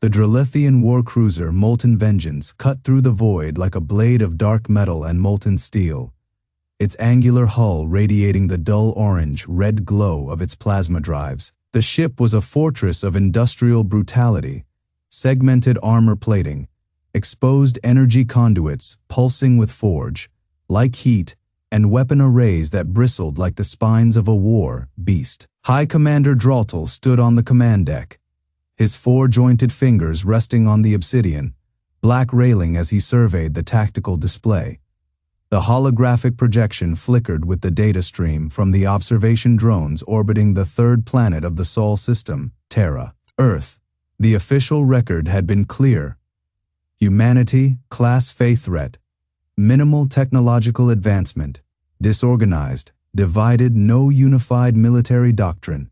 The Dralethian war cruiser Molten Vengeance cut through the void like a blade of dark metal and molten steel, its angular hull radiating the dull orange-red glow of its plasma drives. The ship was a fortress of industrial brutality, segmented armor plating, exposed energy conduits pulsing with forge, like heat, and weapon arrays that bristled like the spines of a war beast. High Commander Dralethian stood on the command deck, his four-jointed fingers resting on the obsidian, black railing as he surveyed the tactical display. The holographic projection flickered with the data stream from the observation drones orbiting the third planet of the Sol system, Terra. Earth. The official record had been clear. Humanity, Class Faith threat. Minimal technological advancement. Disorganized, divided, no unified military doctrine.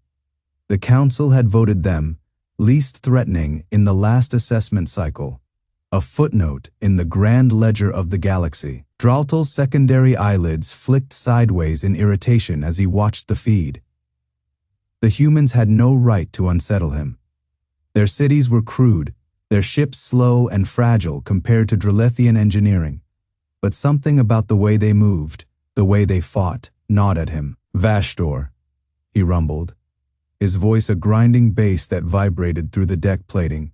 The Council had voted them least threatening in the last assessment cycle. A footnote in the grand ledger of the galaxy. Dralethian's secondary eyelids flicked sideways in irritation as he watched the feed. The humans had no right to unsettle him. Their cities were crude, their ships slow and fragile compared to Dralethian engineering. But something about the way they moved, the way they fought, gnawed at him. "Vashdor," he rumbled, his voice a grinding bass that vibrated through the deck plating.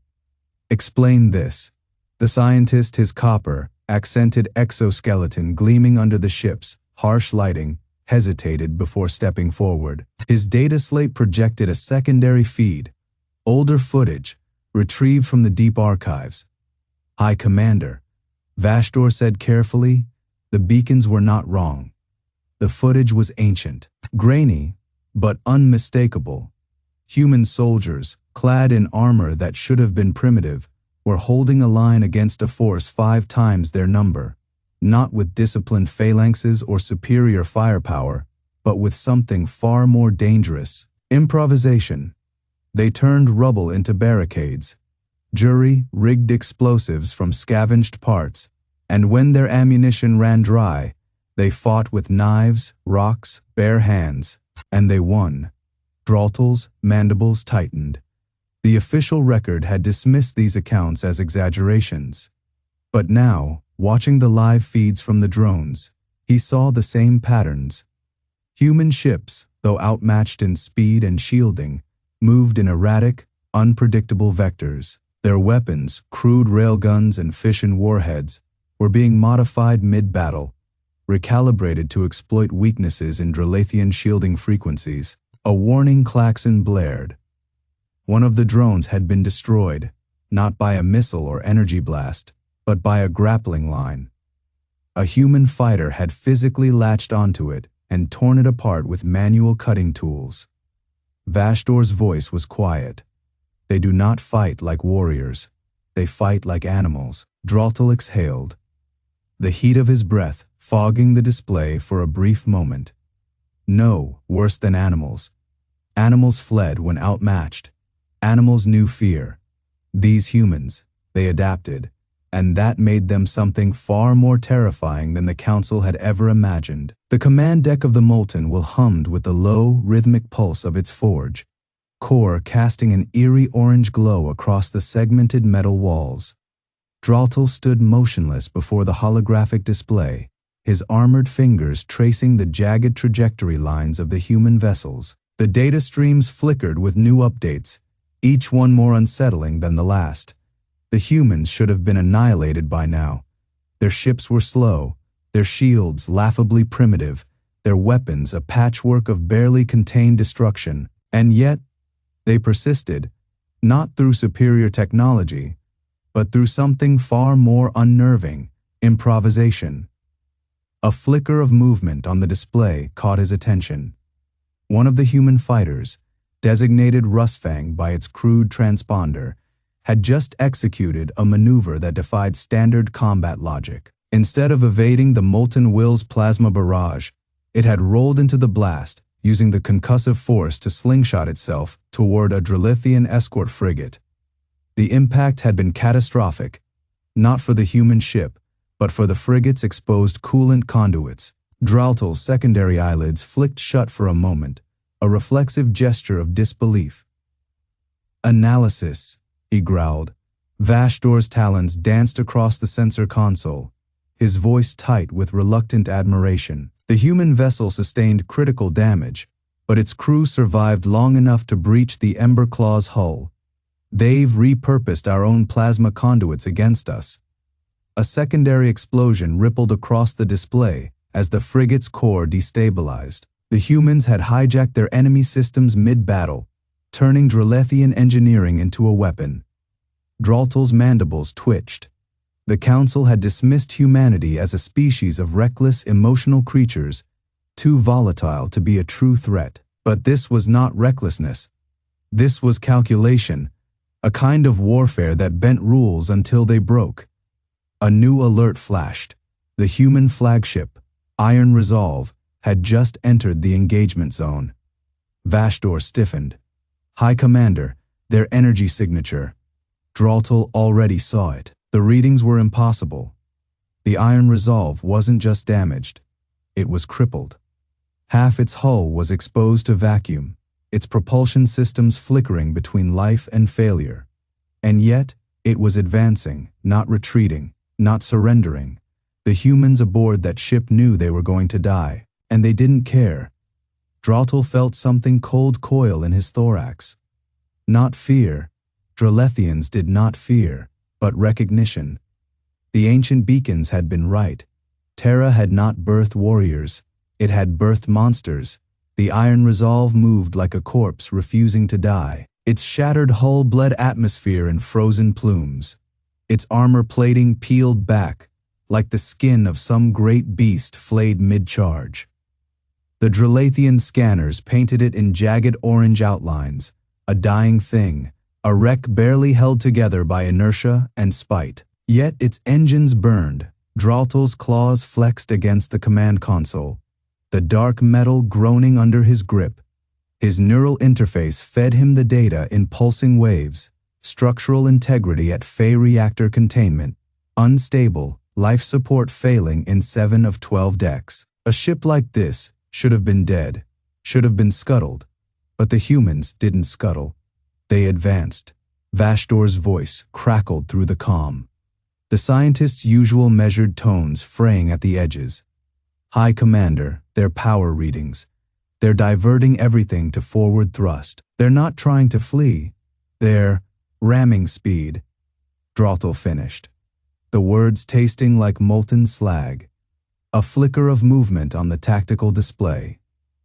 "Explain this." The scientist, his copper, accented exoskeleton gleaming under the ship's harsh lighting, hesitated before stepping forward. His data slate projected a secondary feed, older footage, retrieved from the deep archives. "High Commander," Vashdor said carefully, the beacons were not wrong. The footage was ancient, grainy, but unmistakable. Human soldiers, clad in armor that should have been primitive, were holding a line against a force 5 times their number, not with disciplined phalanxes or superior firepower, but with something far more dangerous: improvisation. They turned rubble into barricades, jury-rigged explosives from scavenged parts, and when their ammunition ran dry, they fought with knives, rocks, bare hands, and they won. Dralethian's mandibles tightened. The official record had dismissed these accounts as exaggerations. But now, watching the live feeds from the drones, he saw the same patterns. Human ships, though outmatched in speed and shielding, moved in erratic, unpredictable vectors. Their weapons, crude railguns and fission warheads, were being modified mid-battle, recalibrated to exploit weaknesses in Dralethian shielding frequencies. A warning klaxon blared. One of the drones had been destroyed, not by a missile or energy blast, but by a grappling line. A human fighter had physically latched onto it and torn it apart with manual cutting tools. Vashdor's voice was quiet. "They do not fight like warriors. They fight like animals." Dralethian exhaled, the heat of his breath fogging the display for a brief moment. No, worse than animals. Animals fled when outmatched. Animals knew fear. These humans, they adapted, and that made them something far more terrifying than the Council had ever imagined. The command deck of the Molten will hummed with the low, rhythmic pulse of its forge, core casting an eerie orange glow across the segmented metal walls. Dralethian stood motionless before the holographic display, his armored fingers tracing the jagged trajectory lines of the human vessels. The data streams flickered with new updates, each one more unsettling than the last. The humans should have been annihilated by now. Their ships were slow, their shields laughably primitive, their weapons a patchwork of barely contained destruction, and yet they persisted, not through superior technology, but through something far more unnerving: improvisation. A flicker of movement on the display caught his attention. One of the human fighters, designated Rustfang by its crude transponder, had just executed a maneuver that defied standard combat logic. Instead of evading the Molten Will's plasma barrage, it had rolled into the blast, using the concussive force to slingshot itself toward a Dralethian escort frigate. The impact had been catastrophic, not for the human ship, but for the frigate's exposed coolant conduits. Dralethian's secondary eyelids flicked shut for a moment, a reflexive gesture of disbelief. "Analysis," he growled, Vashdor's talons danced across the sensor console, his voice tight with reluctant admiration. The human vessel sustained critical damage, but its crew survived long enough to breach the Ember Claw's hull. They've repurposed our own plasma conduits against us. A secondary explosion rippled across the display as the frigate's core destabilized. The humans had hijacked their enemy systems mid-battle, turning Dralethian engineering into a weapon. Draltel's mandibles twitched. The Council had dismissed humanity as a species of reckless, emotional creatures, too volatile to be a true threat. But this was not recklessness. This was calculation, a kind of warfare that bent rules until they broke. A new alert flashed. The human flagship, Iron Resolve, had just entered the engagement zone. Vashdor stiffened. High Commander, their energy signature. Draltel already saw it. The readings were impossible. The Iron Resolve wasn't just damaged, it was crippled. Half its hull was exposed to vacuum, its propulsion systems flickering between life and failure. And yet, it was advancing, not retreating, not surrendering. The humans aboard that ship knew they were going to die, and they didn't care. Draltel felt something cold coil in his thorax. Not fear. Dralethians did not fear, but recognition. The ancient beacons had been right. Terra had not birthed warriors, it had birthed monsters. The Iron Resolve moved like a corpse refusing to die. Its shattered hull bled atmosphere in frozen plumes. Its armor plating peeled back, like the skin of some great beast flayed mid-charge. The Dralethian scanners painted it in jagged orange outlines, a dying thing, a wreck barely held together by inertia and spite. Yet its engines burned. Draltel's claws flexed against the command console, the dark metal groaning under his grip. His neural interface fed him the data in pulsing waves, structural integrity at Fey reactor containment, unstable, life support failing in 7 of 12 decks. A ship like this should have been dead, should have been scuttled. But the humans didn't scuttle. They advanced. Vashdor's voice crackled through the calm. The scientists' usual measured tones fraying at the edges. High Commander, their power readings. They're diverting everything to forward thrust. They're not trying to flee. They're ramming speed. Draltel finished, the words tasting like molten slag. A flicker of movement on the tactical display.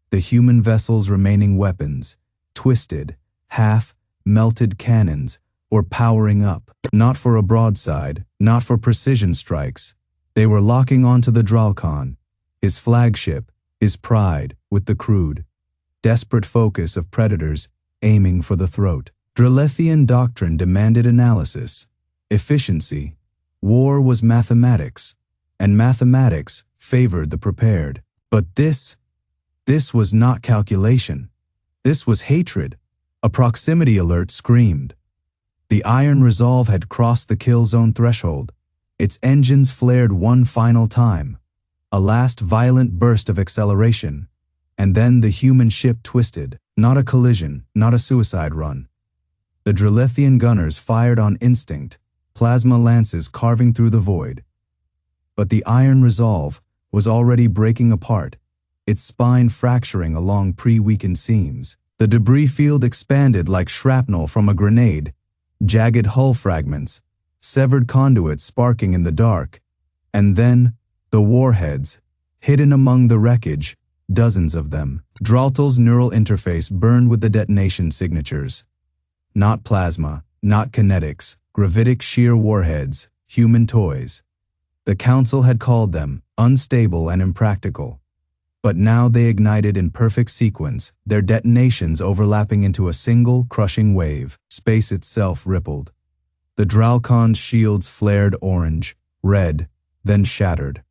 The human vessel's remaining weapons, twisted, half-melted cannons, were powering up. Not for a broadside, not for precision strikes. They were locking onto the Dralethian, his flagship, his pride, with the crude, desperate focus of predators aiming for the throat. Dralethian doctrine demanded analysis, efficiency. War was mathematics, and mathematics favored the prepared. But this was not calculation. This was hatred. A proximity alert screamed. The Iron Resolve had crossed the kill zone threshold. Its engines flared one final time. A last violent burst of acceleration. And then the human ship twisted. Not a collision, not a suicide run. The Dralethian gunners fired on instinct, plasma lances carving through the void. But the Iron Resolve was already breaking apart, its spine fracturing along pre-weakened seams. The debris field expanded like shrapnel from a grenade, jagged hull fragments, severed conduits sparking in the dark, and then the warheads, hidden among the wreckage, dozens of them. Draltel's neural interface burned with the detonation signatures. Not plasma, not kinetics, gravitic shear warheads, human toys. The Council had called them unstable and impractical. But now they ignited in perfect sequence, their detonations overlapping into a single, crushing wave. Space itself rippled. The Dralethian's shields flared orange, red, then shattered.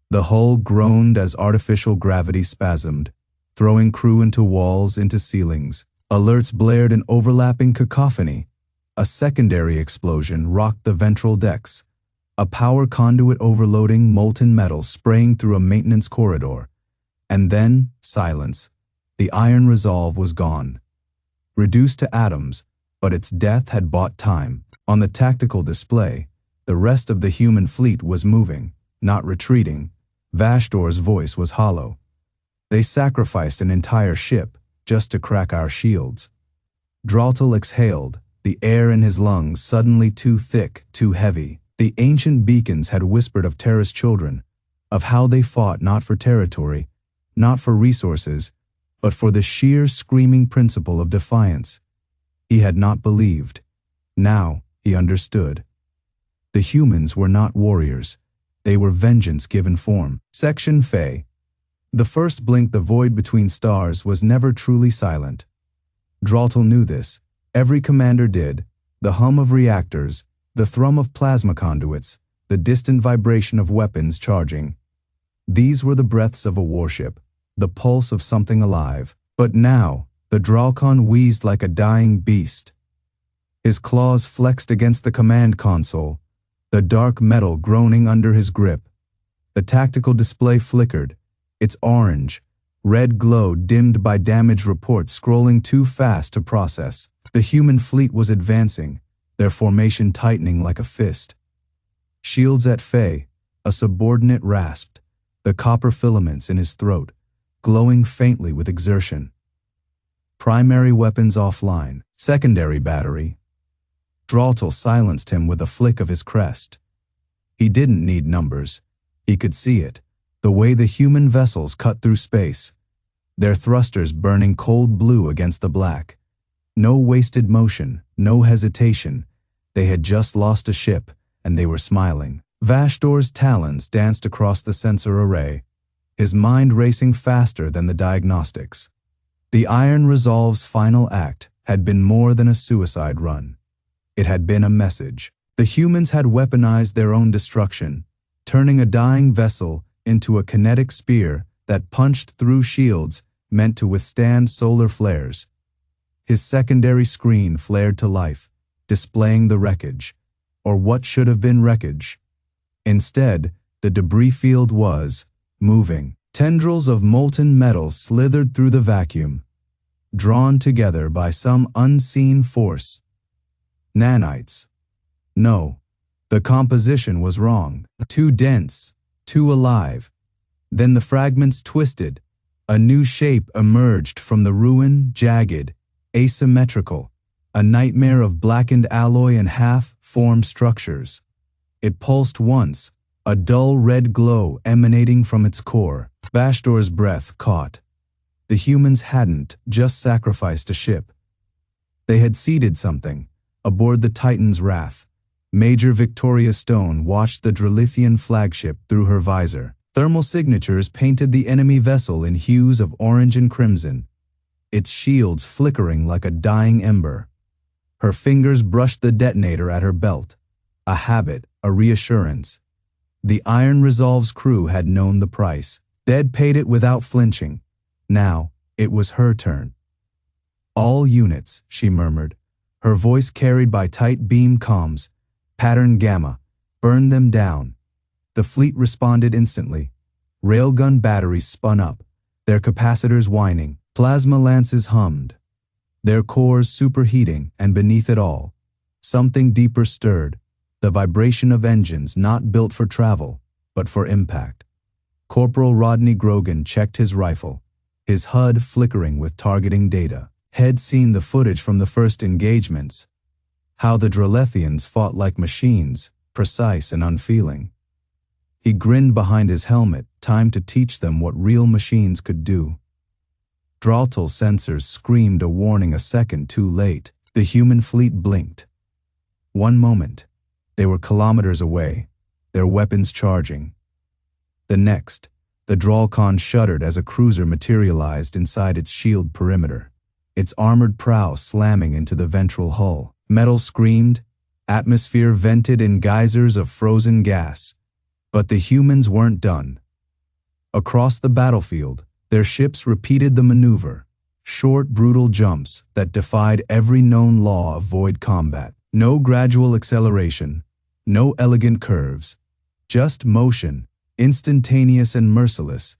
The hull groaned as artificial gravity spasmed, throwing crew into walls, into ceilings. Alerts blared in overlapping cacophony. A secondary explosion rocked the ventral decks. A power conduit overloading molten metal spraying through a maintenance corridor. And then, silence. The Iron Resolve was gone. Reduced to atoms, but its death had bought time. On the tactical display, the rest of the human fleet was moving, not retreating. Vashdor's voice was hollow. They sacrificed an entire ship just to crack our shields. Dralethian exhaled, the air in his lungs suddenly too thick, too heavy. The ancient beacons had whispered of Terra's children, of how they fought not for territory, not for resources, but for the sheer screaming principle of defiance. He had not believed. Now he understood. The humans were not warriors. They were vengeance given form. Section Fey. The first blink the void between stars was never truly silent. Dralethian knew this. Every commander did. The hum of reactors, the thrum of plasma conduits, the distant vibration of weapons charging. These were the breaths of a warship, the pulse of something alive. But now, the Dralethian wheezed like a dying beast. His claws flexed against the command console, the dark metal groaning under his grip. The tactical display flickered, its orange, red glow dimmed by damage reports scrolling too fast to process. The human fleet was advancing, their formation tightening like a fist. Shields at Fey, a subordinate rasped, the copper filaments in his throat, glowing faintly with exertion. Primary weapons offline, secondary battery. Dralethian silenced him with a flick of his crest. He didn't need numbers. He could see it, the way the human vessels cut through space, their thrusters burning cold blue against the black. No wasted motion, no hesitation. They had just lost a ship, and they were smiling. Vashdor's talons danced across the sensor array, his mind racing faster than the diagnostics. The Iron Resolve's final act had been more than a suicide run. It had been a message. The humans had weaponized their own destruction, turning a dying vessel into a kinetic spear that punched through shields meant to withstand solar flares. His secondary screen flared to life, displaying the wreckage, or what should have been wreckage. Instead, the debris field was moving. Tendrils of molten metal slithered through the vacuum, drawn together by some unseen force. Nanites. No, the composition was wrong. Too dense, too alive. Then the fragments twisted. A new shape emerged from the ruin, jagged, asymmetrical, a nightmare of blackened alloy and half-formed structures. It pulsed once, a dull red glow emanating from its core. Vashdor's breath caught. The humans hadn't just sacrificed a ship. They had seeded something. Aboard the Titan's Wrath, Major Victoria Stone watched the Dralethian flagship through her visor. Thermal signatures painted the enemy vessel in hues of orange and crimson, its shields flickering like a dying ember. Her fingers brushed the detonator at her belt, a habit, a reassurance. The Iron Resolve's crew had known the price. They'd paid it without flinching. Now, it was her turn. "All units," she murmured, her voice carried by tight beam comms. "Pattern Gamma. Burn them down." The fleet responded instantly. Railgun batteries spun up, their capacitors whining. Plasma lances hummed, their cores superheating, and beneath it all, something deeper stirred, the vibration of engines not built for travel, but for impact. Corporal Rodney Grogan checked his rifle, his HUD flickering with targeting data. Had seen the footage from the first engagements, how the Dralethians fought like machines, precise and unfeeling. He grinned behind his helmet, time to teach them what real machines could do. Dralethian's sensors screamed a warning a second too late. The human fleet blinked. One moment, they were kilometers away, their weapons charging. The next, the Dralethian shuddered as a cruiser materialized inside its shield perimeter, its armored prow slamming into the ventral hull. Metal screamed, atmosphere vented in geysers of frozen gas. But the humans weren't done. Across the battlefield, their ships repeated the maneuver, short, brutal jumps that defied every known law of void combat. No gradual acceleration, no elegant curves, just motion, instantaneous and merciless.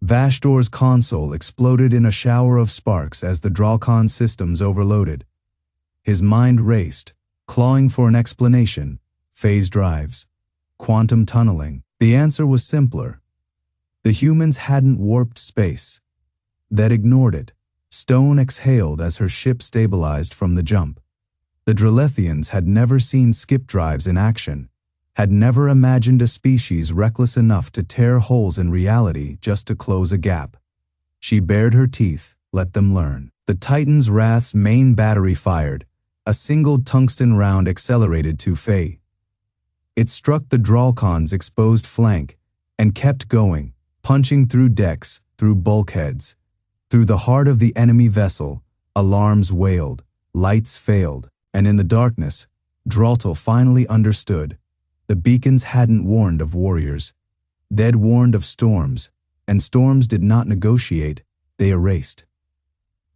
Vashdor's console exploded in a shower of sparks as the Dralethian systems overloaded. His mind raced, clawing for an explanation. Phase drives. Quantum tunneling. The answer was simpler. The humans hadn't warped space. They'd ignored it. Stone exhaled as her ship stabilized from the jump. The Dralethians had never seen skip drives in action, had never imagined a species reckless enough to tear holes in reality just to close a gap. She bared her teeth, let them learn. The Titan's Wrath's main battery fired. A single tungsten round accelerated to Faye. It struck the Dralethian's exposed flank and kept going, punching through decks, through bulkheads. Through the heart of the enemy vessel, alarms wailed, lights failed, and in the darkness, Dralethian finally understood. The beacons hadn't warned of warriors. They'd warned of storms, and storms did not negotiate, they erased.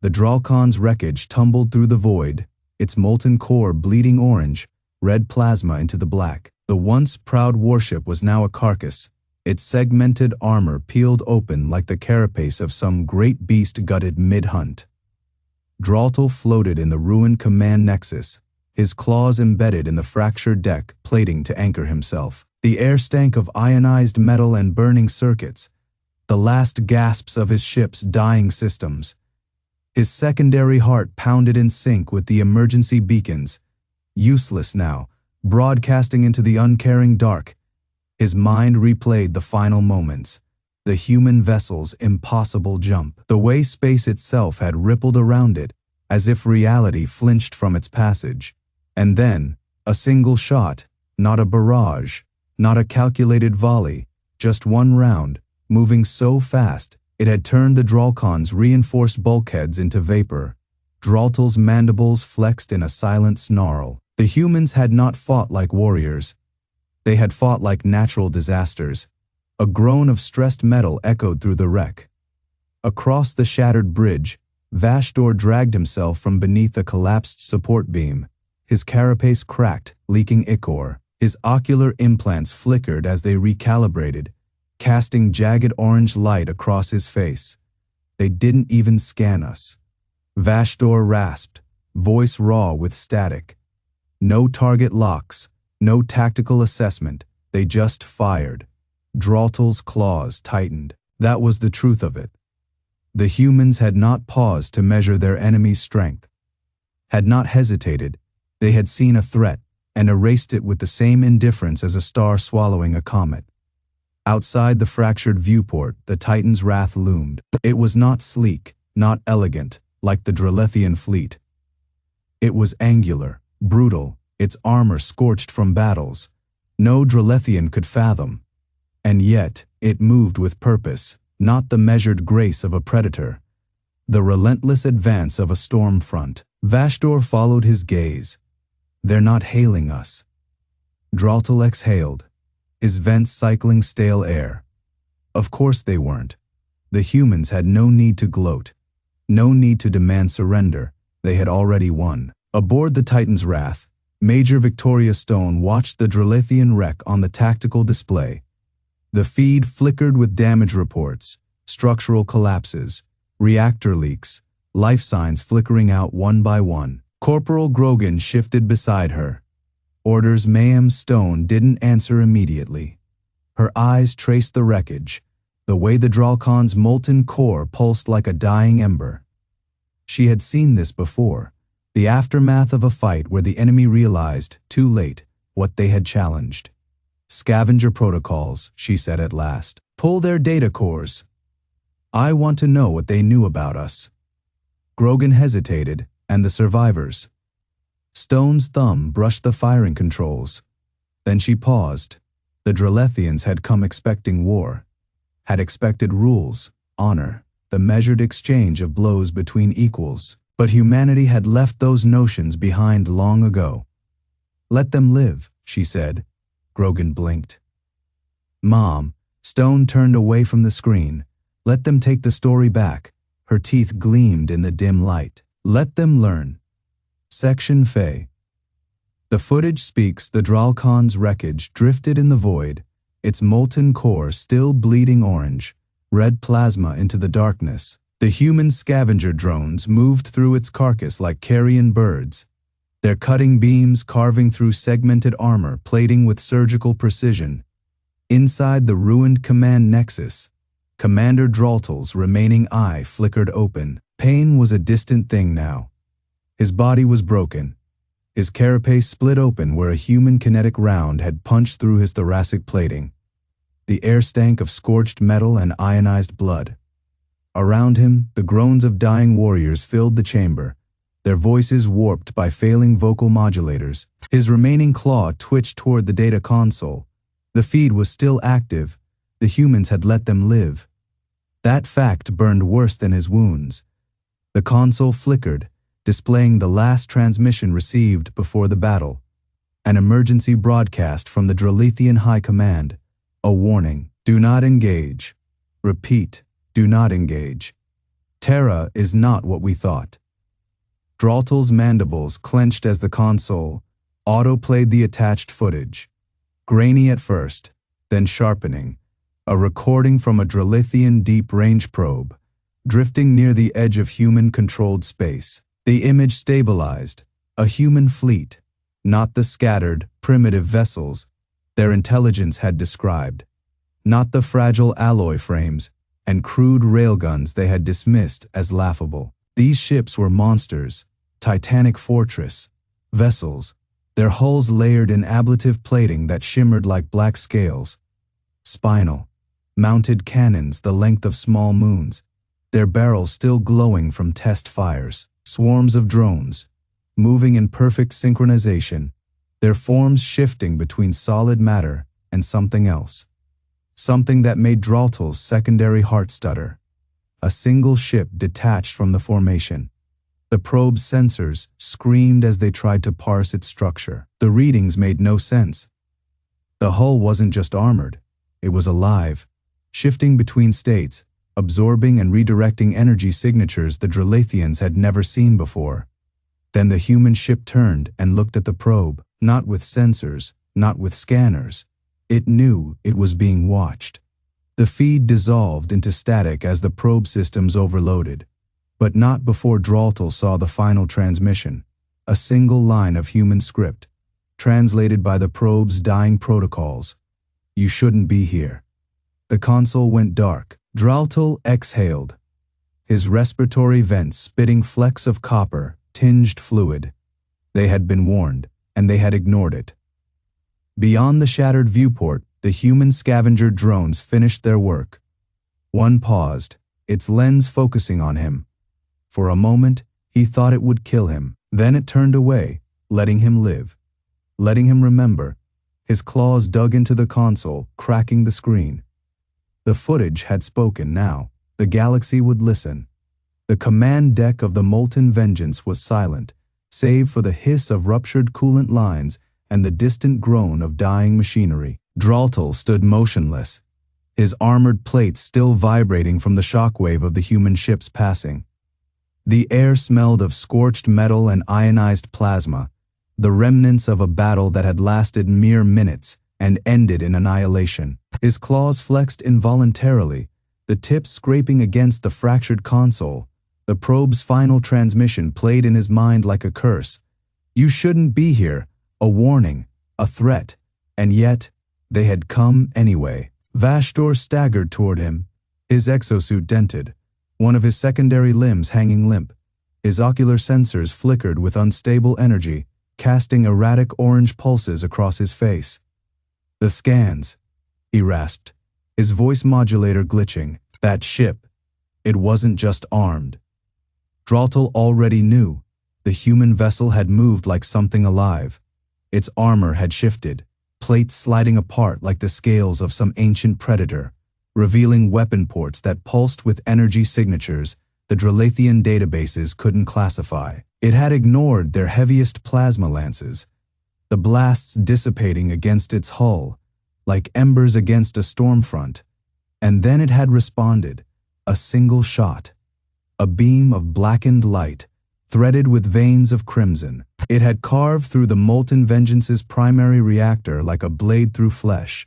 The Dralethian's wreckage tumbled through the void, its molten core bleeding orange, red plasma into the black. The once proud warship was now a carcass, its segmented armor peeled open like the carapace of some great beast gutted mid-hunt. Dralethian floated in the ruined command nexus, his claws embedded in the fractured deck plating to anchor himself. The air stank of ionized metal and burning circuits, the last gasps of his ship's dying systems. His secondary heart pounded in sync with the emergency beacons, useless now, broadcasting into the uncaring dark. His mind replayed the final moments, the human vessel's impossible jump, the way space itself had rippled around it, as if reality flinched from its passage. And then, a single shot, not a barrage, not a calculated volley, just one round, moving so fast, it had turned the Dralethian's reinforced bulkheads into vapor. Dralethian's mandibles flexed in a silent snarl. The humans had not fought like warriors. They had fought like natural disasters. A groan of stressed metal echoed through the wreck. Across the shattered bridge, Vashdor dragged himself from beneath a collapsed support beam. His carapace cracked, leaking ichor. His ocular implants flickered as they recalibrated, casting jagged orange light across his face. They didn't even scan us. Vashdor rasped, voice raw with static. No target locks, no tactical assessment, they just fired. Dralethian's claws tightened. That was the truth of it. The humans had not paused to measure their enemy's strength, had not hesitated. They had seen a threat and erased it with the same indifference as a star swallowing a comet. Outside the fractured viewport, the Titan's Wrath loomed. It was not sleek, not elegant, like the Dralethian fleet. It was angular, brutal, its armor scorched from battles. No Dralethian could fathom. And yet, it moved with purpose, not the measured grace of a predator. The relentless advance of a storm front. Vashdor followed his gaze. They're not hailing us. Dralethian exhaled, his vents cycling stale air. Of course they weren't. The humans had no need to gloat, no need to demand surrender. They had already won. Aboard the Titan's Wrath, Major Victoria Stone watched the Dralethian wreck on the tactical display. The feed flickered with damage reports, structural collapses, reactor leaks, life signs flickering out one by one. Corporal Grogan shifted beside her. Orders Mayhem Stone didn't answer immediately. Her eyes traced the wreckage, the way the Dralethian's molten core pulsed like a dying ember. She had seen this before, the aftermath of a fight where the enemy realized, too late, what they had challenged. Scavenger protocols, she said at last. Pull their data cores. I want to know what they knew about us. Grogan hesitated, and the survivors. Stone's thumb brushed the firing controls. Then she paused. The Dralethians had come expecting war, had expected rules, honor, the measured exchange of blows between equals. But humanity had left those notions behind long ago. Let them live, she said. Grogan blinked. Mom, Stone turned away from the screen. Let them take the story back. Her teeth gleamed in the dim light. Let them learn. Section Faye. The footage speaks. The Dralethian's wreckage drifted in the void, its molten core still bleeding orange, red plasma into the darkness. The human scavenger drones moved through its carcass like carrion birds. their cutting beams carving through segmented armor, plating with surgical precision. Inside the ruined command nexus, Commander Draltel's remaining eye flickered open. Pain was a distant thing now. His body was broken, his carapace split open where a human kinetic round had punched through his thoracic plating. The air stank of scorched metal and ionized blood. Around him, the groans of dying warriors filled the chamber, their voices warped by failing vocal modulators. His remaining claw twitched toward the data console. The feed was still active. The humans had let them live. That fact burned worse than his wounds. The console flickered, displaying the last transmission received before the battle. An emergency broadcast from the Dralethian High Command. A warning: do not engage. Repeat, do not engage. Terra is not what we thought. Draltel's mandibles clenched as the console auto-played the attached footage. Grainy at first, then sharpening. A recording from a Dralethian deep-range probe, drifting near the edge of human-controlled space. The image stabilized. A human fleet, not the scattered, primitive vessels their intelligence had described, not the fragile alloy frames and crude railguns they had dismissed as laughable. These ships were monsters, titanic fortress vessels, their hulls layered in ablative plating that shimmered like black scales. Spinal, mounted cannons the length of small moons, their barrels still glowing from test fires. Swarms of drones, moving in perfect synchronization, their forms shifting between solid matter and something else. Something that made Draltel's secondary heart stutter. A single ship detached from the formation. The probe's sensors screamed as they tried to parse its structure. The readings made no sense. The hull wasn't just armored, it was alive, shifting between states, absorbing and redirecting energy signatures the Dralethians had never seen before. Then the human ship turned and looked at the probe, not with sensors, not with scanners. It knew it was being watched. The feed dissolved into static as the probe systems overloaded, but not before Draltel saw the final transmission, a single line of human script, translated by the probe's dying protocols. You shouldn't be here. The console went dark. Draltel exhaled, his respiratory vents spitting flecks of copper-tinged fluid. They had been warned, and they had ignored it. Beyond the shattered viewport, the human scavenger drones finished their work. One paused, its lens focusing on him. For a moment, he thought it would kill him. Then it turned away, letting him live, letting him remember. His claws dug into the console, cracking the screen. The footage had spoken now. The galaxy would listen. The command deck of the Molten Vengeance was silent, save for the hiss of ruptured coolant lines and the distant groan of dying machinery. Draltel stood motionless, his armored plates still vibrating from the shockwave of the human ship's passing. The air smelled of scorched metal and ionized plasma, the remnants of a battle that had lasted mere minutes and ended in annihilation. His claws flexed involuntarily, the tips scraping against the fractured console. The probe's final transmission played in his mind like a curse. You shouldn't be here, a warning, a threat, and yet, they had come anyway. Vashdor staggered toward him, his exosuit dented, one of his secondary limbs hanging limp. His ocular sensors flickered with unstable energy, casting erratic orange pulses across his face. The scans, he rasped, his voice modulator glitching. That ship, it wasn't just armed. Draltel already knew. The human vessel had moved like something alive. Its armor had shifted, plates sliding apart like the scales of some ancient predator, revealing weapon ports that pulsed with energy signatures the Dralethian databases couldn't classify. It had ignored their heaviest plasma lances, the blasts dissipating against its hull, like embers against a storm front. And then it had responded, a single shot, a beam of blackened light, threaded with veins of crimson. It had carved through the Molten Vengeance's primary reactor like a blade through flesh.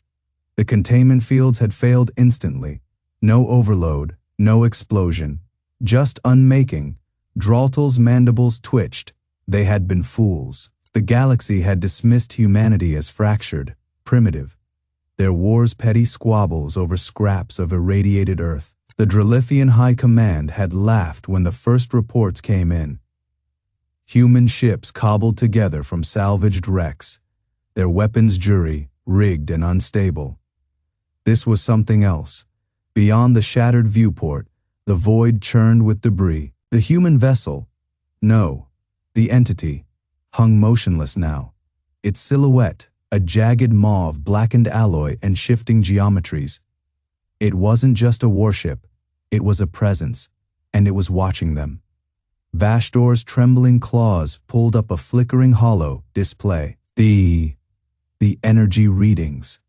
The containment fields had failed instantly. No overload, no explosion, just unmaking. Draltel's mandibles twitched, They had been fools. The galaxy had dismissed humanity as fractured, primitive. Their wars petty squabbles over scraps of irradiated Earth. The Dralethian High Command had laughed when the first reports came in. Human ships cobbled together from salvaged wrecks, their weapons jury rigged and unstable. This was something else. Beyond the shattered viewport, the void churned with debris. The human vessel, no, the entity, hung motionless now. Its silhouette, a jagged mauve blackened alloy and shifting geometries. It wasn't just a warship, it was a presence, and it was watching them. Vashdor's trembling claws pulled up a flickering holo display. The energy readings.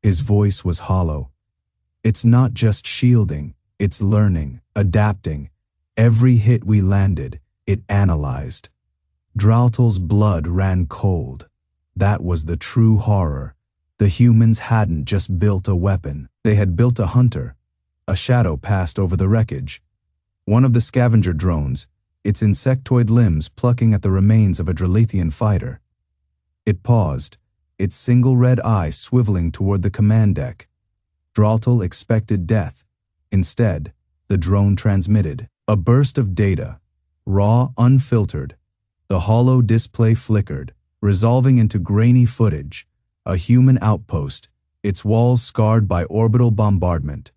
His voice was hollow. It's not just shielding, it's learning, adapting. Every hit we landed, it analyzed. Draltel's blood ran cold. That was the true horror. The humans hadn't just built a weapon, they had built a hunter. A shadow passed over the wreckage. One of the scavenger drones, its insectoid limbs plucking at the remains of a Dralethian fighter. It paused, its single red eye swiveling toward the command deck. Draltel expected death. Instead, the drone transmitted a burst of data, raw, unfiltered. The holo display flickered, resolving into grainy footage, a human outpost, its walls scarred by orbital bombardment.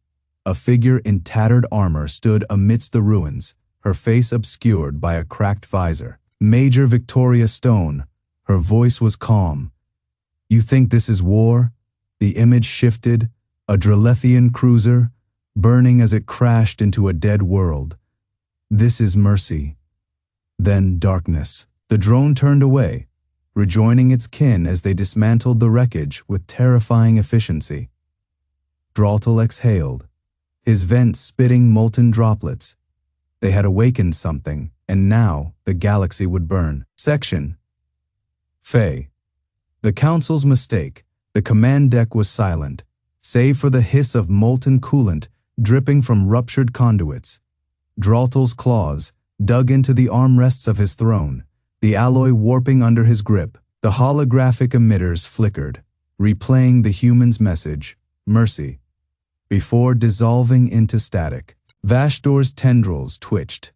A figure in tattered armor stood amidst the ruins, her face obscured by a cracked visor. Major Victoria Stone, her voice was calm. "You think this is war?" The image shifted, a Dralethian cruiser, burning as it crashed into a dead world. "This is mercy." Then darkness. The drone turned away, rejoining its kin as they dismantled the wreckage with terrifying efficiency. Draltel exhaled, his vents spitting molten droplets. They had awakened something, and now the galaxy would burn. Section Faye. The Council's mistake. The command deck was silent, save for the hiss of molten coolant dripping from ruptured conduits. Draltel's claws dug into the armrests of his throne, the alloy warping under his grip. The holographic emitters flickered, replaying the human's message, mercy, before dissolving into static. Vashdor's tendrils twitched,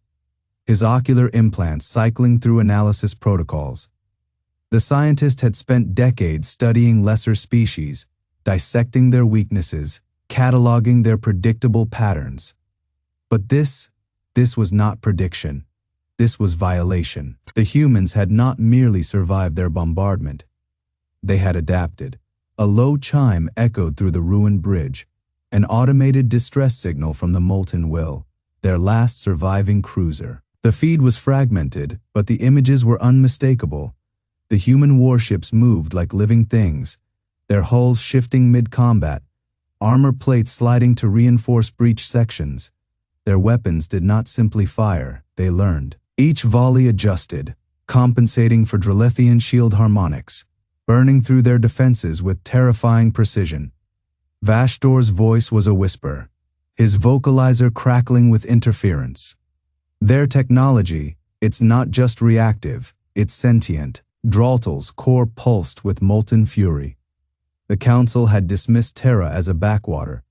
his ocular implants cycling through analysis protocols. The scientist had spent decades studying lesser species, dissecting their weaknesses, cataloging their predictable patterns. But this was not prediction. This was violation. The humans had not merely survived their bombardment. They had adapted. A low chime echoed through the ruined bridge, an automated distress signal from the Molten Will, their last surviving cruiser. The feed was fragmented, but the images were unmistakable. The human warships moved like living things, their hulls shifting mid-combat, armor plates sliding to reinforce breach sections. Their weapons did not simply fire, they learned. Each volley adjusted, compensating for Dralethian shield harmonics, burning through their defenses with terrifying precision. Vashdor's voice was a whisper, his vocalizer crackling with interference. Their technology, it's not just reactive, it's sentient. Draltel's core pulsed with molten fury. The Council had dismissed Terra as a backwater,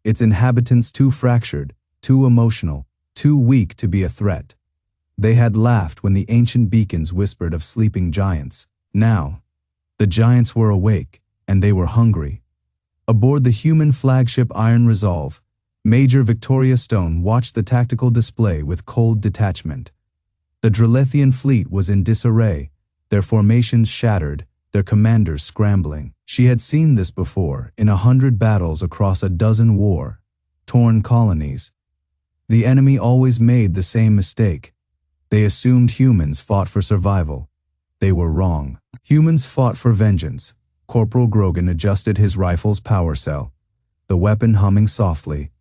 its inhabitants too fractured, too emotional, too weak to be a threat. They had laughed when the ancient beacons whispered of sleeping giants. Now, the giants were awake, and they were hungry. Aboard the human flagship Iron Resolve, Major Victoria Stone watched the tactical display with cold detachment. The Dralethian fleet was in disarray, their formations shattered, their commanders scrambling. She had seen this before in 100 battles across a dozen war-torn colonies. The enemy always made the same mistake. They assumed humans fought for survival. They were wrong. Humans fought for vengeance. Corporal Grogan adjusted his rifle's power cell, the weapon humming softly.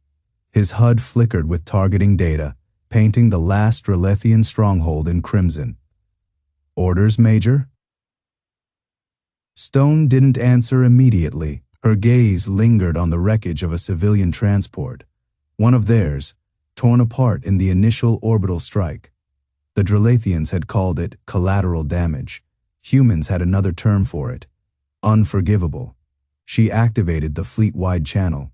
His HUD flickered with targeting data, painting the last Dralethian stronghold in crimson. "Orders, Major?" Stone didn't answer immediately. Her gaze lingered on the wreckage of a civilian transport, one of theirs, torn apart in the initial orbital strike. The Dralethians had called it collateral damage. Humans had another term for it. Unforgivable. She activated the fleet-wide channel.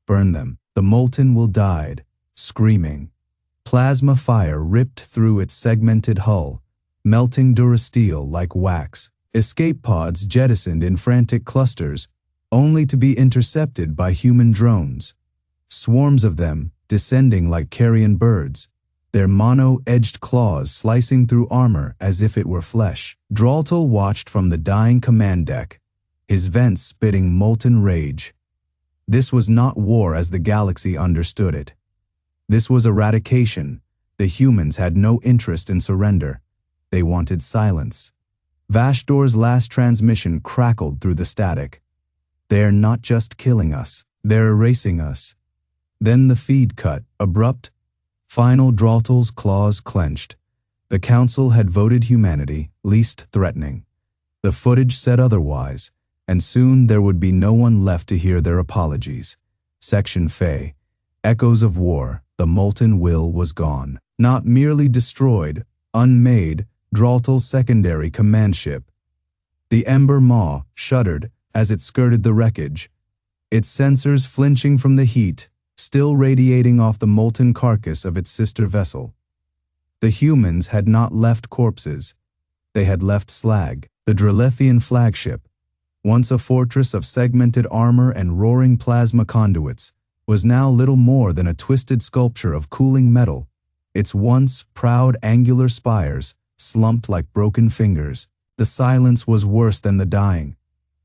Burn them. The molten will died, screaming. Plasma fire ripped through its segmented hull, melting durasteel like wax. Escape pods jettisoned in frantic clusters, only to be intercepted by human drones. Swarms of them, descending like carrion birds, their mono-edged claws slicing through armor as if it were flesh. Dralethian watched from the dying command deck, his vents spitting molten rage. This was not war as the galaxy understood it. This was eradication. The humans had no interest in surrender. They wanted silence. Vashdor's last transmission crackled through the static. They're not just killing us, they're erasing us. Then the feed cut, abrupt, final. Dralethian's claws clenched. The Council had voted humanity least threatening. The footage said otherwise, and soon there would be no one left to hear their apologies. Section Fe. Echoes of war. The molten will was gone. Not merely destroyed, unmade. Dralethian's secondary command ship. The Ember Maw shuddered as it skirted the wreckage, its sensors flinching from the heat, still radiating off the molten carcass of its sister vessel. The humans had not left corpses. They had left slag. The Dralethian flagship, once a fortress of segmented armor and roaring plasma conduits, was now little more than a twisted sculpture of cooling metal, its once proud angular spires slumped like broken fingers. The silence was worse than the dying.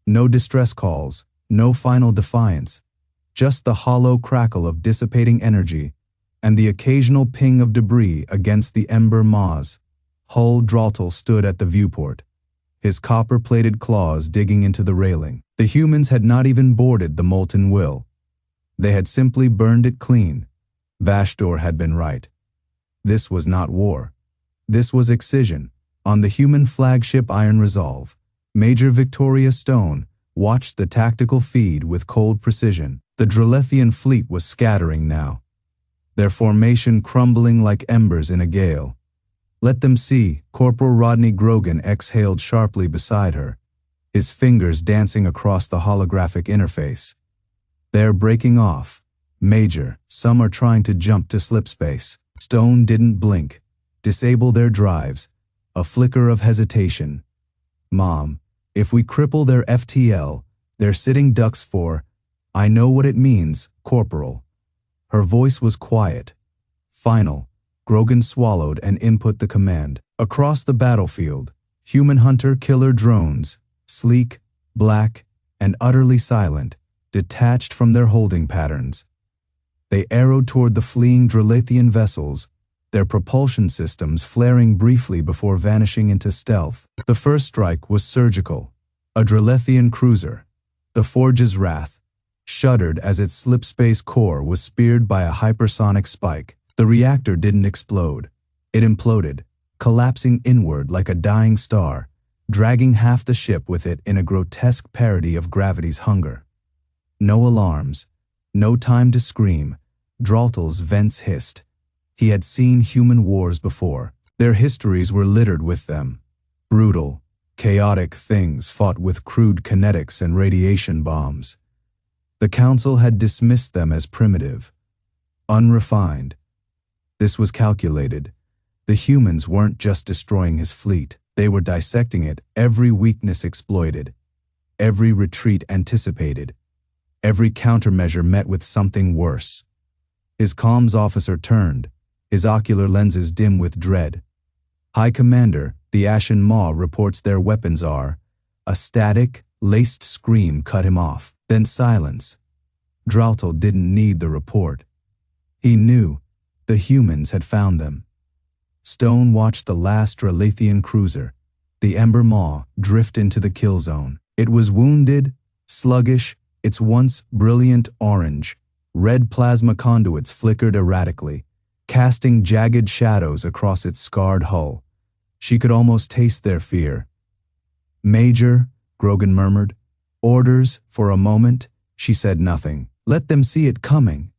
No distress calls, no final defiance, just the hollow crackle of dissipating energy and the occasional ping of debris against the Ember Maw's hull. Dralethian stood at the viewport, his copper-plated claws digging into the railing. The humans had not even boarded the molten will. They had simply burned it clean. Vashdor had been right. This was not war. This was excision. On the human flagship Iron Resolve, Major Victoria Stone watched the tactical feed with cold precision. The Dralethian fleet was scattering now, their formation crumbling like embers in a gale. Let them see, Corporal Rodney Grogan exhaled sharply beside her, his fingers dancing across the holographic interface. They're breaking off. Major, some are trying to jump to slipspace. Stone didn't blink. Disable their drives. A flicker of hesitation. Mom, if we cripple their FTL, they're sitting ducks for, I know what it means, Corporal. Her voice was quiet. Final. Grogan swallowed and input the command. Across the battlefield, human hunter-killer drones, sleek, black, and utterly silent, detached from their holding patterns. They arrowed toward the fleeing Dralethian vessels, their propulsion systems flaring briefly before vanishing into stealth. The first strike was surgical. A Dralethian cruiser, the Forge's Wrath, shuddered as its slipspace core was speared by a hypersonic spike. The reactor didn't explode. It imploded, collapsing inward like a dying star, dragging half the ship with it in a grotesque parody of gravity's hunger. No alarms, no time to scream. Dralethian's vents hissed. He had seen human wars before. Their histories were littered with them. Brutal, chaotic things fought with crude kinetics and radiation bombs. The Council had dismissed them as primitive, unrefined. This was calculated. The humans weren't just destroying his fleet. They were dissecting it, every weakness exploited, every retreat anticipated, every countermeasure met with something worse. His comms officer turned, his ocular lenses dim with dread. High Commander, the Ashen Maw reports their weapons are. A static, laced scream cut him off. Then silence. Dralethian didn't need the report. He knew. The humans had found them. Stone watched the last Dralethian cruiser, the Ember Maw, drift into the kill zone. It was wounded, sluggish, its once brilliant orange, red plasma conduits flickered erratically, casting jagged shadows across its scarred hull. She could almost taste their fear. Major, Grogan murmured. Orders, for a moment. She said nothing. Let them see it coming.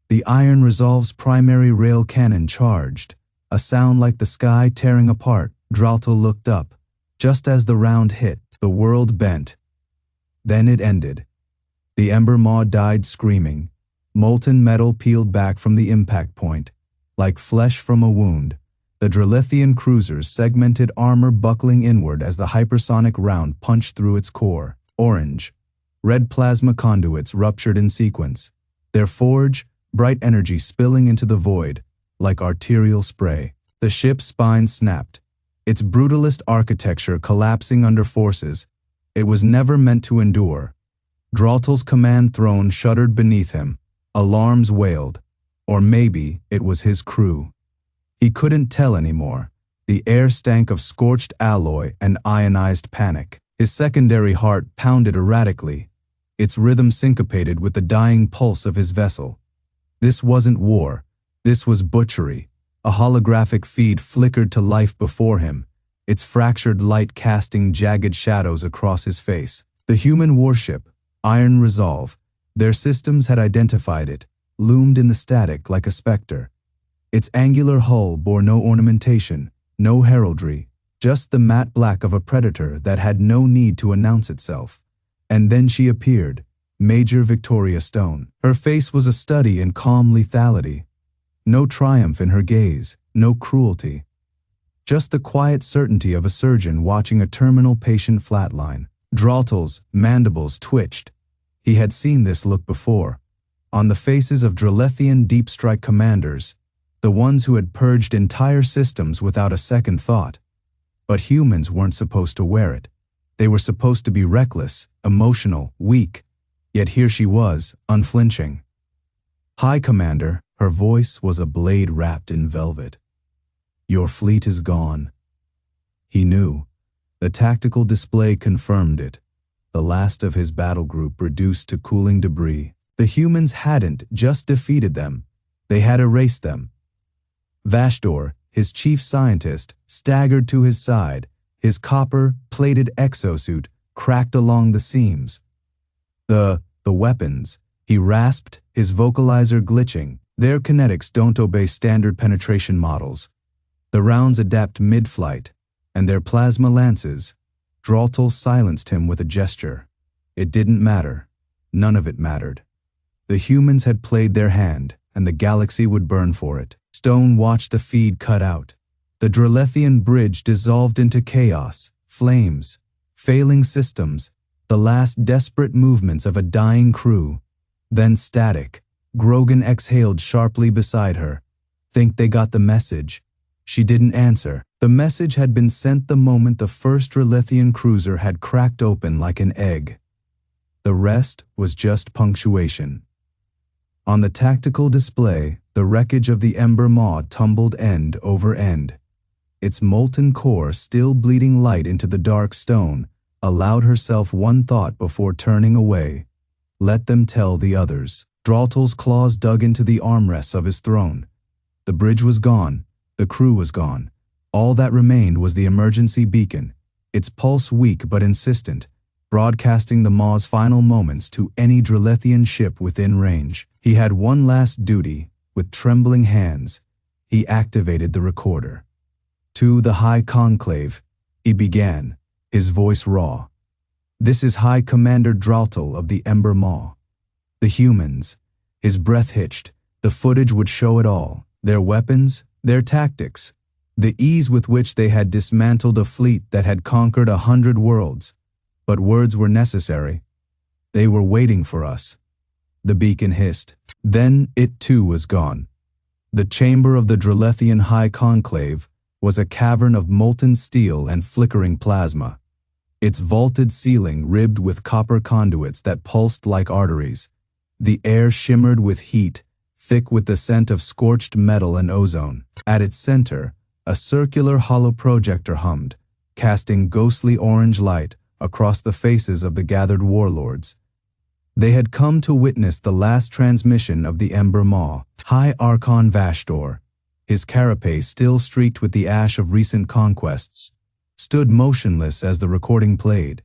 The Iron Resolve's primary rail cannon charged, a sound like the sky tearing apart. Dralto looked up. Just as the round hit, the world bent. Then it ended. The Ember Maw died screaming. Molten metal peeled back from the impact point. Like flesh from a wound, the Dralethian cruiser's segmented armor buckling inward as the hypersonic round punched through its core. Orange, red plasma conduits ruptured in sequence. Their forge, bright energy spilling into the void, like arterial spray. The ship's spine snapped, its brutalist architecture collapsing under forces it was never meant to endure. Dralto's command throne shuddered beneath him. Alarms wailed. Or maybe it was his crew. He couldn't tell anymore. The air stank of scorched alloy and ionized panic. His secondary heart pounded erratically, its rhythm syncopated with the dying pulse of his vessel. This wasn't war. This was butchery. A holographic feed flickered to life before him, its fractured light casting jagged shadows across his face. The human warship, Iron Resolve, their systems had identified it, loomed in the static like a specter. Its angular hull bore no ornamentation, no heraldry, just the matte black of a predator that had no need to announce itself. And then she appeared, Major Victoria Stone. Her face was a study in calm lethality. No triumph in her gaze, no cruelty. Just the quiet certainty of a surgeon watching a terminal patient flatline. Dralto's mandibles twitched. He had seen this look before, on the faces of Dralethian deep strike commanders, the ones who had purged entire systems without a second thought. But humans weren't supposed to wear it. They were supposed to be reckless, emotional, weak. Yet here she was, unflinching. "High Commander," her voice was a blade wrapped in velvet. "Your fleet is gone." He knew. The tactical display confirmed it. The last of his battle group reduced to cooling debris. The humans hadn't just defeated them. They had erased them. Vashdor, his chief scientist, staggered to his side, his copper-plated exosuit cracked along the seams. The weapons, he rasped, his vocalizer glitching. Their kinetics don't obey standard penetration models. The rounds adapt mid-flight, and their plasma lances. Dralto silenced him with a gesture. It didn't matter. None of it mattered. The humans had played their hand, and the galaxy would burn for it. Stone watched the feed cut out. The Dralethian bridge dissolved into chaos, flames, failing systems, the last desperate movements of a dying crew. Then static. Grogan exhaled sharply beside her. "Think they got the message?" She didn't answer. The message had been sent the moment the first Dralethian cruiser had cracked open like an egg. The rest was just punctuation. On the tactical display, the wreckage of the Ember Maw tumbled end over end. Its molten core, still bleeding light into the dark stone, allowed herself one thought before turning away. Let them tell the others. Dralto's claws dug into the armrests of his throne. The bridge was gone. The crew was gone. All that remained was the emergency beacon, its pulse weak but insistent, broadcasting the Maw's final moments to any Dralethian ship within range. He had one last duty. With trembling hands, he activated the recorder. "To the High Conclave," he began, his voice raw. "This is High Commander Dralto of the Ember Maw. The humans." His breath hitched. The footage would show it all. Their weapons, their tactics, the ease with which they had dismantled a fleet that had conquered 100 worlds. But words were necessary. "They were waiting for us," the beacon hissed. Then it too was gone. The chamber of the Dralethian High Conclave was a cavern of molten steel and flickering plasma. Its vaulted ceiling ribbed with copper conduits that pulsed like arteries. The air shimmered with heat, thick with the scent of scorched metal and ozone. At its center, a circular hollow projector hummed, casting ghostly orange light across the faces of the gathered warlords. They had come to witness the last transmission of the Ember Maw. High Archon Vashdor, his carapace still streaked with the ash of recent conquests, stood motionless as the recording played.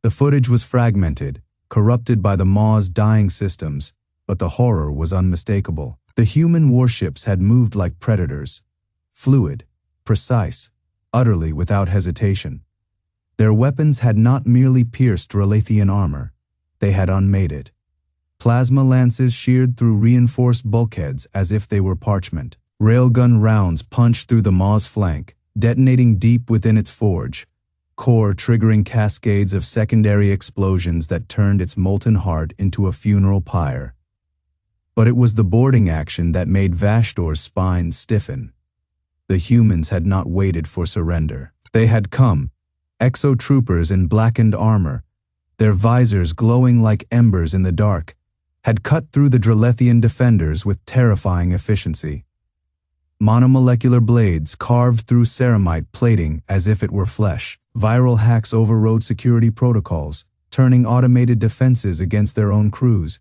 The footage was fragmented, corrupted by the Maw's dying systems, but the horror was unmistakable. The human warships had moved like predators, fluid, precise, utterly without hesitation. Their weapons had not merely pierced Dralethian armor, they had unmade it. Plasma lances sheared through reinforced bulkheads as if they were parchment. Railgun rounds punched through the Maw's flank, detonating deep within its forge, core triggering cascades of secondary explosions that turned its molten heart into a funeral pyre. But it was the boarding action that made Vashtor's spine stiffen. The humans had not waited for surrender. They had come, exo-troopers in blackened armor, their visors glowing like embers in the dark, had cut through the Dralethian defenders with terrifying efficiency. Monomolecular blades carved through ceramite plating as if it were flesh. Viral hacks overrode security protocols, turning automated defenses against their own crews.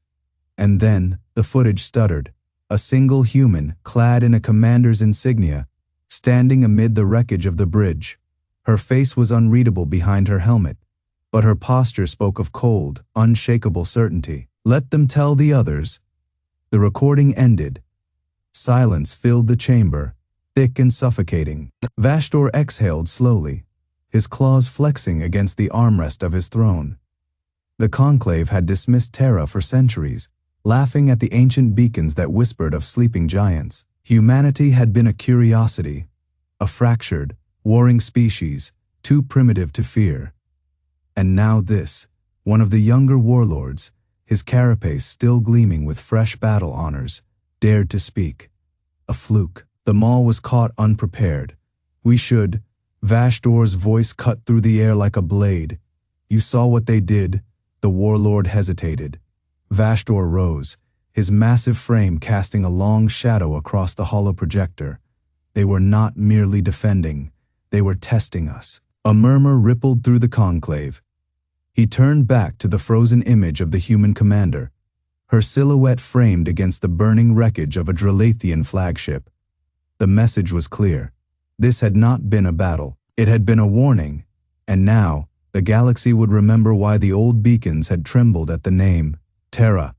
And then, the footage stuttered. A single human, clad in a commander's insignia, standing amid the wreckage of the bridge. Her face was unreadable behind her helmet, but her posture spoke of cold, unshakable certainty. Let them tell the others. The recording ended. Silence filled the chamber, thick and suffocating. Vashtor exhaled slowly, his claws flexing against the armrest of his throne. The conclave had dismissed Terra for centuries, laughing at the ancient beacons that whispered of sleeping giants. Humanity had been a curiosity, a fractured, warring species, too primitive to fear. And now this, one of the younger warlords, his carapace still gleaming with fresh battle honors, dared to speak. A fluke. The Maw was caught unprepared. We should. Vashtor's voice cut through the air like a blade. You saw what they did. The warlord hesitated. Vashtor rose, his massive frame casting a long shadow across the hollow projector. They were not merely defending, they were testing us. A murmur rippled through the conclave. He turned back to the frozen image of the human commander, her silhouette framed against the burning wreckage of a Dralethian flagship. The message was clear. This had not been a battle. It had been a warning, and now the galaxy would remember why the old beacons had trembled at the name, Terra.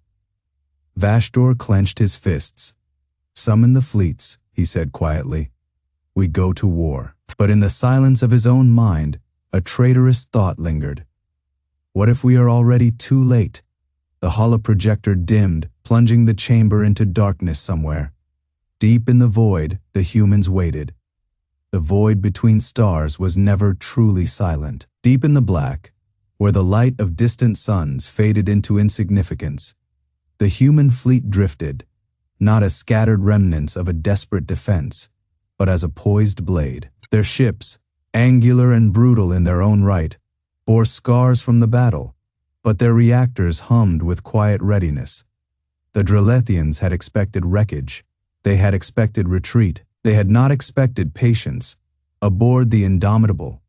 Vashtor clenched his fists. Summon the fleets, he said quietly. We go to war. But in the silence of his own mind, a traitorous thought lingered. What if we are already too late? The holoprojector dimmed, plunging the chamber into darkness somewhere. Deep in the void, the humans waited. The void between stars was never truly silent. Deep in the black, where the light of distant suns faded into insignificance, the human fleet drifted, not as scattered remnants of a desperate defense, but as a poised blade. Their ships, angular and brutal in their own right, bore scars from the battle, but their reactors hummed with quiet readiness. The Dralethians had expected wreckage. They had expected retreat. They had not expected patience. Aboard the Indomitable,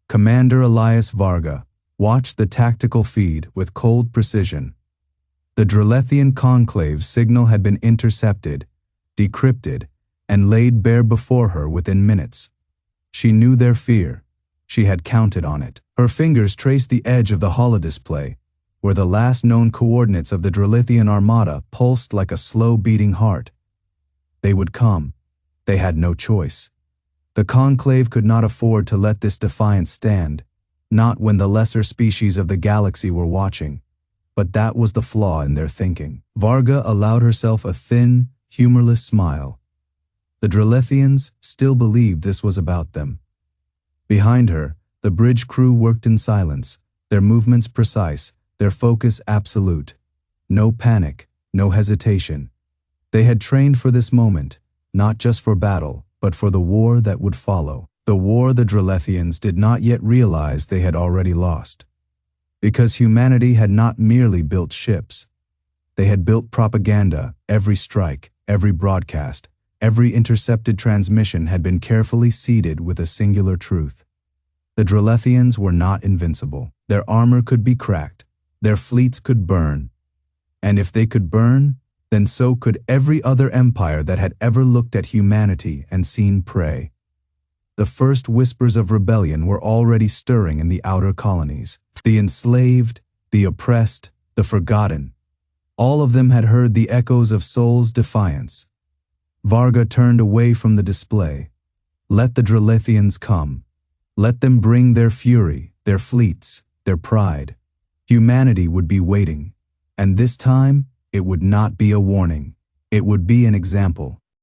Commander Elias Varga watched the tactical feed with cold precision. The Dralethian conclave's signal had been intercepted, decrypted, and laid bare before her within minutes. She knew their fear. She had counted on it. Her fingers traced the edge of the holodisplay, where the last known coordinates of the Dralethian armada pulsed like a slow-beating heart. They would come. They had no choice. The conclave could not afford to let this defiance stand, not when the lesser species of the galaxy were watching. But that was the flaw in their thinking. Varga allowed herself a thin, humorless smile. The Dralethians still believed this was about them. Behind her, the bridge crew worked in silence, their movements precise, their focus absolute. No panic, no hesitation. They had trained for this moment, not just for battle, but for the war that would follow. The war the Dralethians did not yet realize they had already lost. Because humanity had not merely built ships. They had built propaganda. Every strike, every broadcast, every intercepted transmission had been carefully seeded with a singular truth. The Dralethians were not invincible. Their armor could be cracked. Their fleets could burn. And if they could burn, then so could every other empire that had ever looked at humanity and seen prey. The first whispers of rebellion were already stirring in the outer colonies. The enslaved, the oppressed, the forgotten. All of them had heard the echoes of Sol's defiance. Varga turned away from the display. Let the Dralethians come. Let them bring their fury, their fleets, their pride. Humanity would be waiting, and this time it would not be a warning. It would be an example.